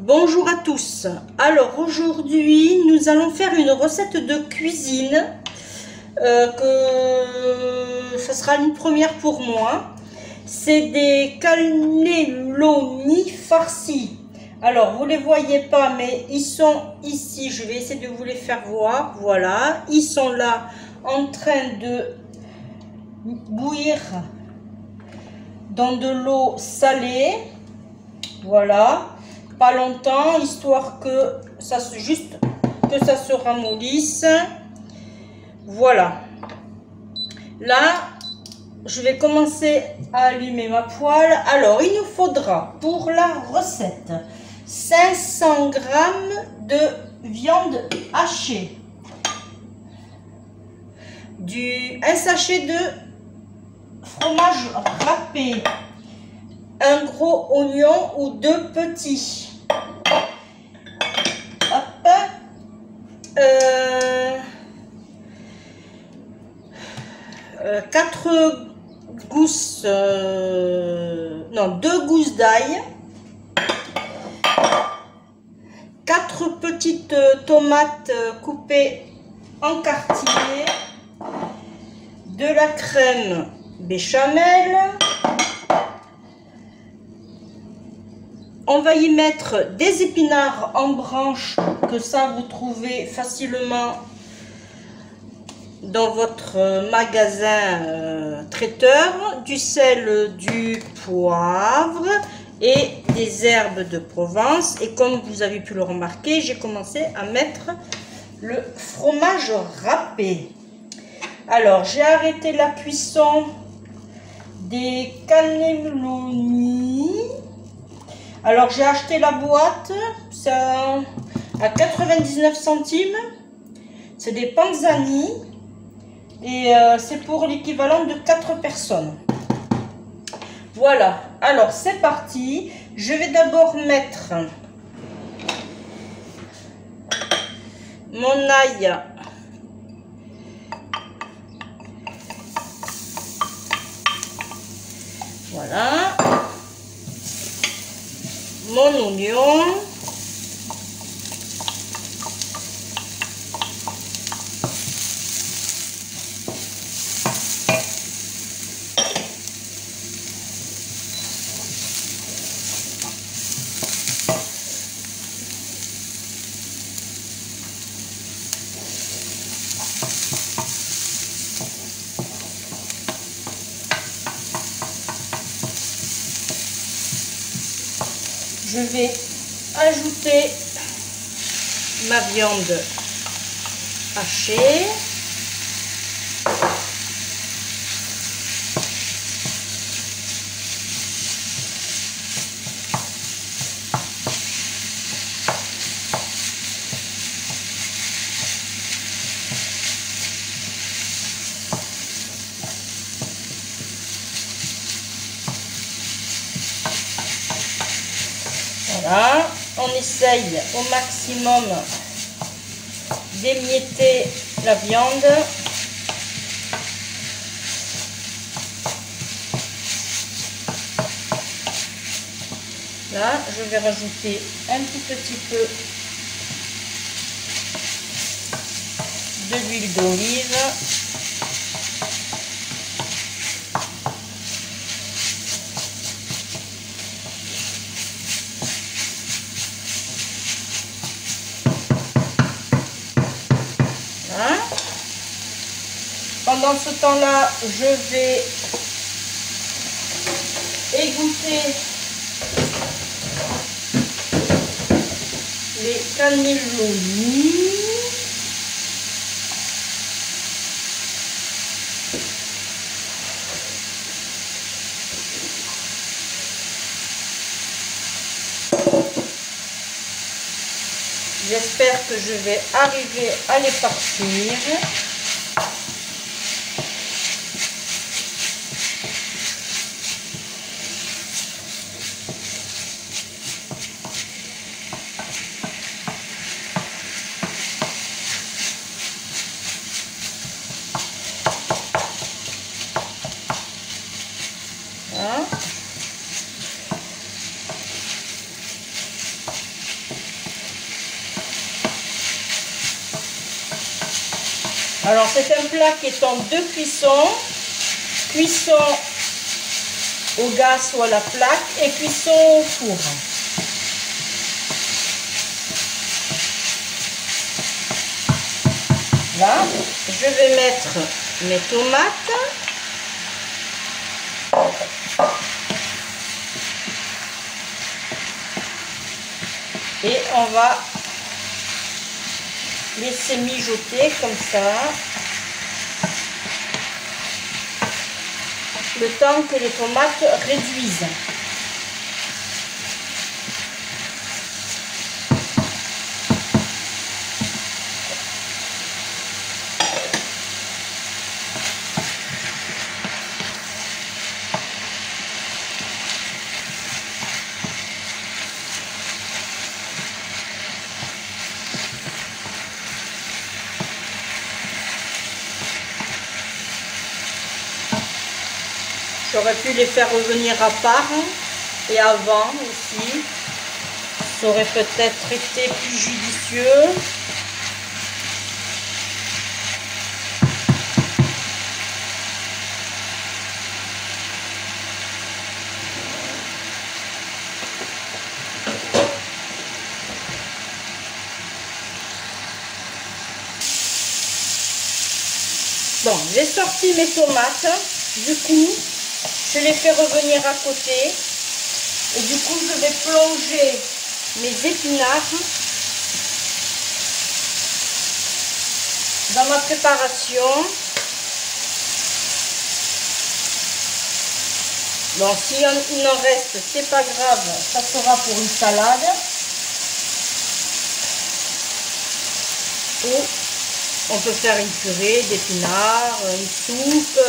Bonjour à tous. Alors aujourd'hui nous allons faire une recette de cuisine que ça sera une première pour moi. C'est des cannelloni farcis. Alors vous les voyez pas mais ils sont ici. Je vais essayer de vous les faire voir. Voilà, ils sont là en train de bouillir dans de l'eau salée. Voilà. Pas longtemps, histoire que ça se ramollisse. Voilà. Là, je vais commencer à allumer ma poêle. Alors, il nous faudra pour la recette 500 g de viande hachée, un sachet de fromage râpé, un gros oignon ou deux petits. Hop. 4 gousses, non, 2 gousses d'ail, 4 petites tomates coupées en quartiers, de la crème béchamel. On va y mettre des épinards en branches, que ça vous trouvez facilement dans votre magasin traiteur, du sel, du poivre et des herbes de Provence. Et comme vous avez pu le remarquer, j'ai commencé à mettre le fromage râpé. Alors, j'ai arrêté la cuisson des cannelloni. Alors j'ai acheté la boîte, ça à 99 centimes, c'est des panzani et c'est pour l'équivalent de 4 personnes. Voilà, alors c'est parti. Je vais d'abord mettre mon ail . Voilà. Mon oignon, je vais ajouter ma viande hachée. Voilà, on essaye au maximum d'émietter la viande. Là, je vais rajouter un tout petit peu de l'huile d'olive. Pendant ce temps-là, je vais égoutter les cannelloni. J'espère que je vais arriver à les partir. Alors c'est un plat qui est en 2 cuissons. Cuisson au gaz ou à la plaque et cuisson au four. Là, je vais mettre mes tomates. Et on va laisser mijoter comme ça. Le temps que les tomates réduisent. J'aurais pu les faire revenir à part et avant aussi. Ça aurait peut-être été plus judicieux. Bon, j'ai sorti mes tomates. Du coup, je les fais revenir à côté. Et du coup, je vais plonger mes épinards dans ma préparation. Bon, s'il en reste, c'est pas grave, ça sera pour une salade. Ou on peut faire une purée d'épinards, une soupe.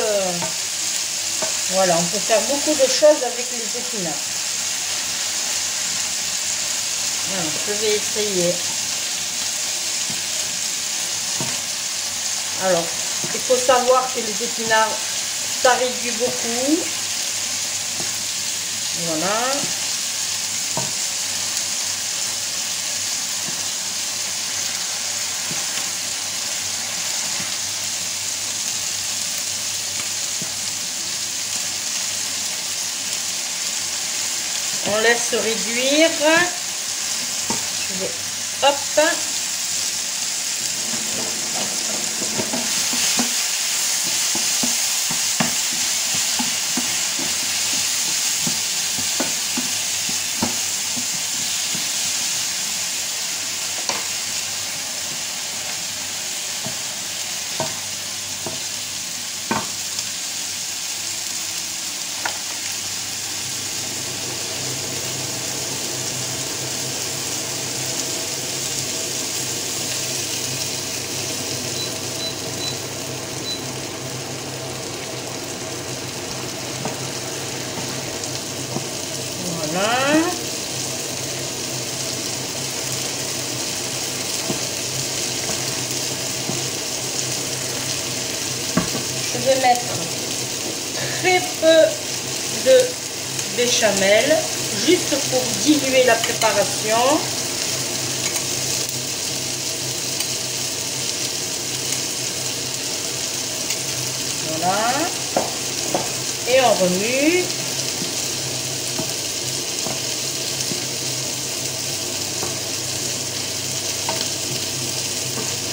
Voilà, on peut faire beaucoup de choses avec les épinards. Voilà, je vais essayer. Alors, il faut savoir que les épinards, ça réduit beaucoup. Voilà. On laisse réduire. Je vais, hop. Voilà. Je vais mettre très peu de béchamel, juste pour diluer la préparation. Voilà. Et on remue.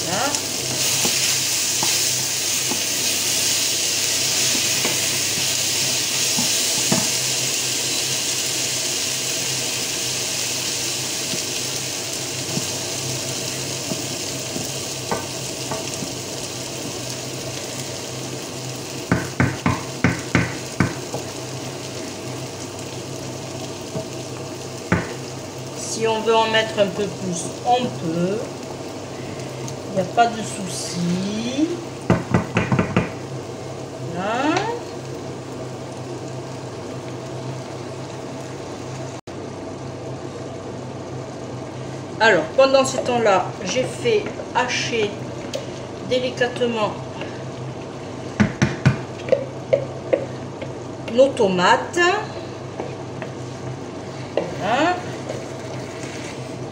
Voilà. Si on veut en mettre un peu plus, on peut. Il n'y a pas de souci. Voilà. Alors, pendant ce temps-là, j'ai fait hacher délicatement nos tomates. Voilà.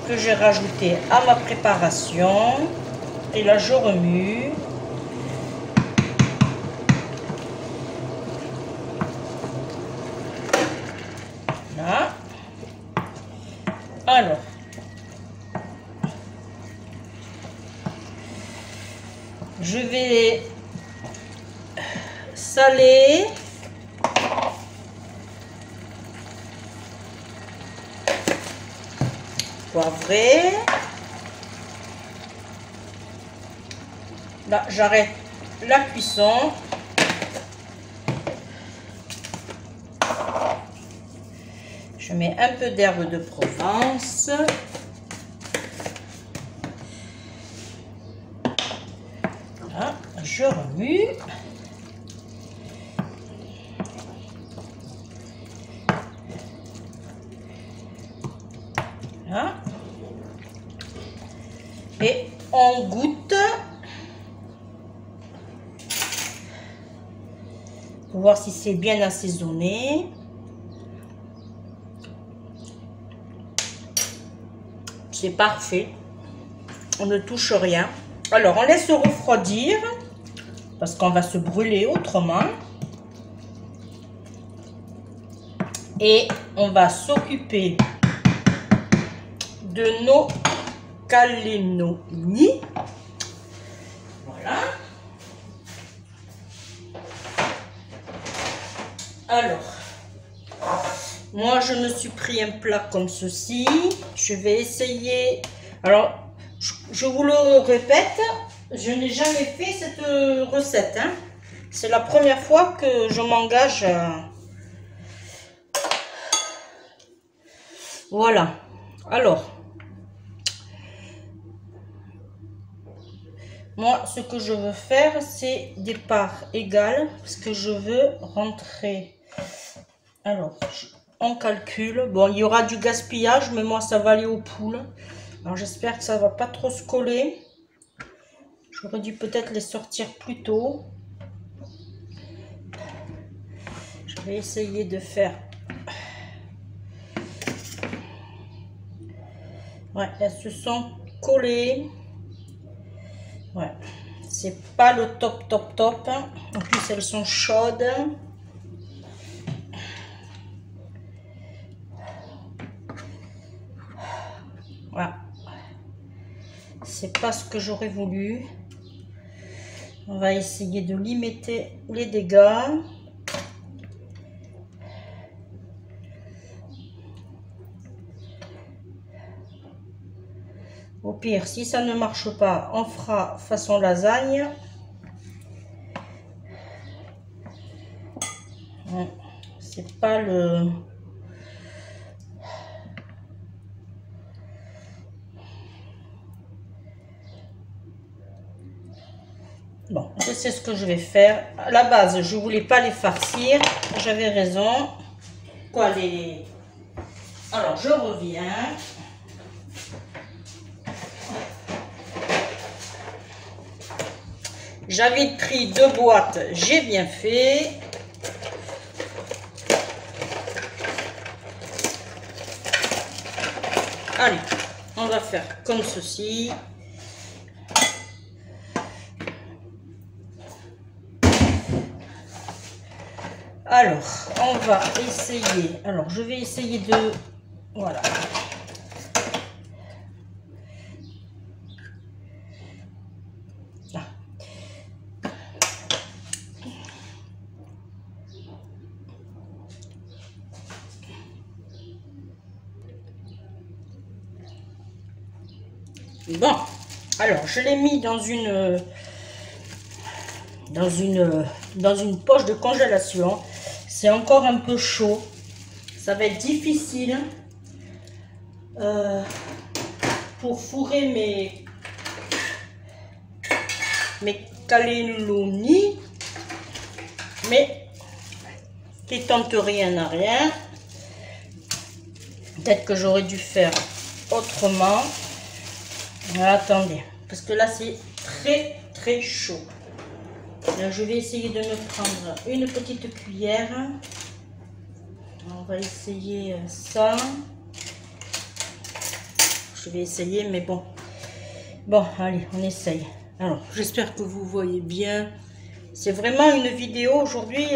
Que j'ai rajouté à ma préparation. Et là, je remue. Alors, je vais saler, poivrer. Là, j'arrête la cuisson. Je mets un peu d'herbe de Provence. Voilà, je remue. Voilà. Et on goûte pour voir si c'est bien assaisonné. C'est parfait. On ne touche rien. Alors, on laisse refroidir parce qu'on va se brûler autrement. Et on va s'occuper de nos cannelloni. Voilà. Alors, moi je me suis pris un plat comme ceci. Je vais essayer. Alors, je vous le répète, je n'ai jamais fait cette recette. Hein. C'est la première fois que je m'engage à... Voilà. Alors, moi, ce que je veux faire, c'est des parts égales parce que je veux rentrer. Alors, on calcule. Bon, il y aura du gaspillage, mais moi, ça va aller aux poules. Alors, j'espère que ça va pas trop se coller. J'aurais dû peut-être les sortir plus tôt. Je vais essayer de faire... Ouais, elles se sont collées. Ouais, c'est pas le top. En plus, elles sont chaudes. Voilà. C'est pas ce que j'aurais voulu. On va essayer de limiter les dégâts. Au pire, si ça ne marche pas, on fera façon lasagne. C'est pas le... Bon, je sais ce que je vais faire. À la base, je voulais pas les farcir. J'avais raison. Quoi, les... Alors, je reviens. J'avais pris 2 boîtes, j'ai bien fait. Allez, on va faire comme ceci. Alors, on va essayer. Alors, je vais essayer de... Voilà. Bon, alors je l'ai mis dans une poche de congélation. C'est encore un peu chaud. Ça va être difficile pour fourrer mes cannelloni. Mais qui tente rien n'a rien. Peut-être que j'aurais dû faire autrement. Attendez, parce que là c'est très chaud. Là, je vais essayer de me prendre une petite cuillère. On va essayer ça. Je vais essayer, mais bon. Bon, allez, on essaye. Alors, j'espère que vous voyez bien. C'est vraiment une vidéo aujourd'hui.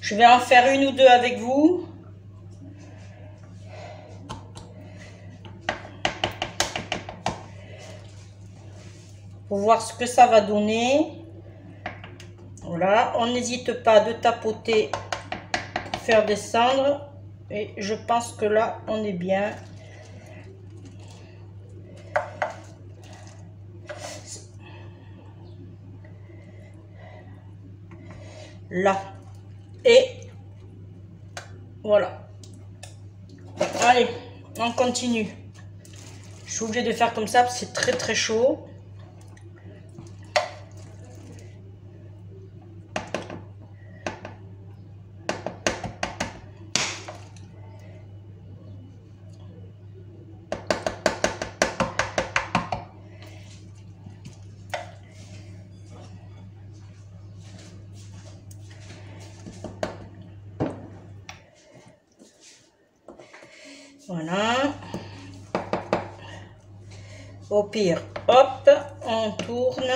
Je vais en faire une ou deux avec vous. Pour voir ce que ça va donner. Voilà, on n'hésite pas de tapoter, faire descendre. Et je pense que là, on est bien. Là. Et voilà. Allez, on continue. Je suis obligée de faire comme ça parce que c'est très très chaud. Voilà. Au pire, hop, on tourne.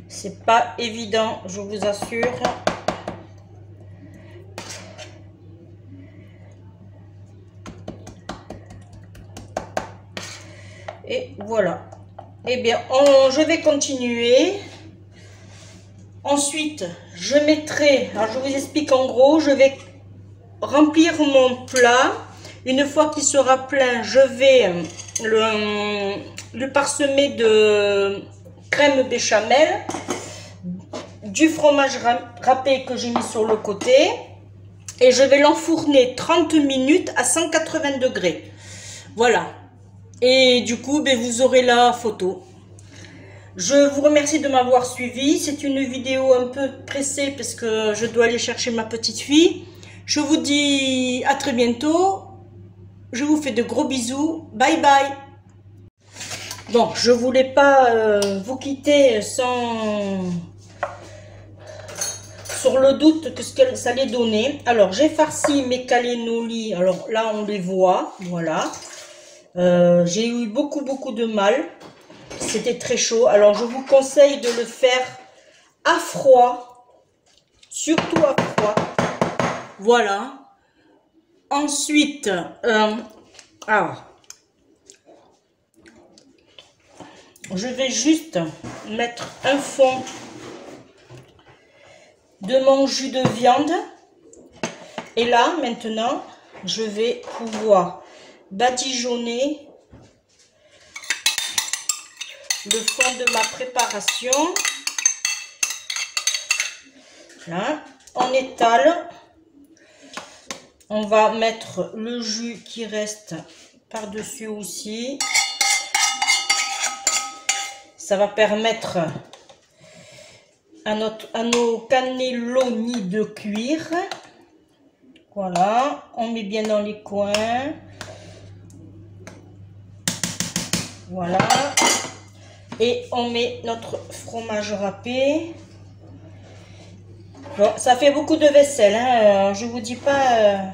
C'est pas évident, je vous assure. Et voilà. Eh bien, je vais continuer. Ensuite, je mettrai, alors je vous explique en gros, je vais remplir mon plat. Une fois qu'il sera plein, je vais le parsemer de crème béchamel, du fromage râpé que j'ai mis sur le côté, et je vais l'enfourner 30 minutes à 180 degrés. Voilà. Et du coup, ben, vous aurez la photo. Je vous remercie de m'avoir suivi. C'est une vidéo un peu pressée parce que je dois aller chercher ma petite fille. Je vous dis à très bientôt. Je vous fais de gros bisous. Bye bye. Bon, je voulais pas vous quitter sans... sur le doute que ce que ça allait donner. Alors, j'ai farci mes cannellonis. Alors là, on les voit. Voilà. J'ai eu beaucoup de mal. C'était très chaud. Alors, je vous conseille de le faire à froid. Surtout à froid. Voilà. Ensuite, alors, je vais juste mettre un fond de mon jus de viande. Et là, maintenant, je vais pouvoir badigeonner le fond de ma préparation. Là, on étale. On va mettre le jus qui reste par-dessus aussi. Ça va permettre à nos cannellonis de cuire. Voilà, on met bien dans les coins. Voilà. Et on met notre fromage râpé. Bon, ça fait beaucoup de vaisselle, hein. Je vous dis pas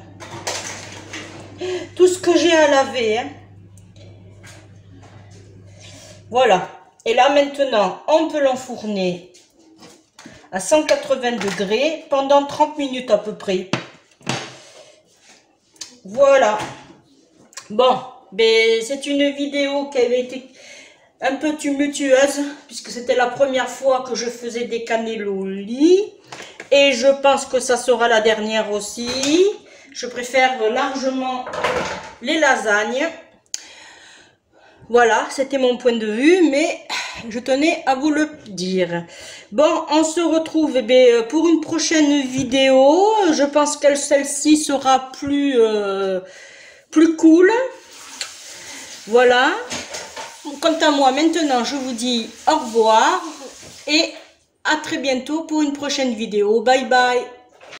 tout ce que j'ai à laver. Hein. Voilà. Et là maintenant, on peut l'enfourner à 180 degrés pendant 30 minutes à peu près. Voilà. Bon, ben, c'est une vidéo qui avait été un peu tumultueuse puisque c'était la première fois que je faisais des cannellonis. Et je pense que ça sera la dernière aussi. Je préfère largement les lasagnes. Voilà, c'était mon point de vue, mais je tenais à vous le dire. Bon, on se retrouve pour une prochaine vidéo. Je pense que celle-ci sera plus cool. Voilà. Quant à moi, maintenant, je vous dis au revoir et à très bientôt pour une prochaine vidéo. Bye bye.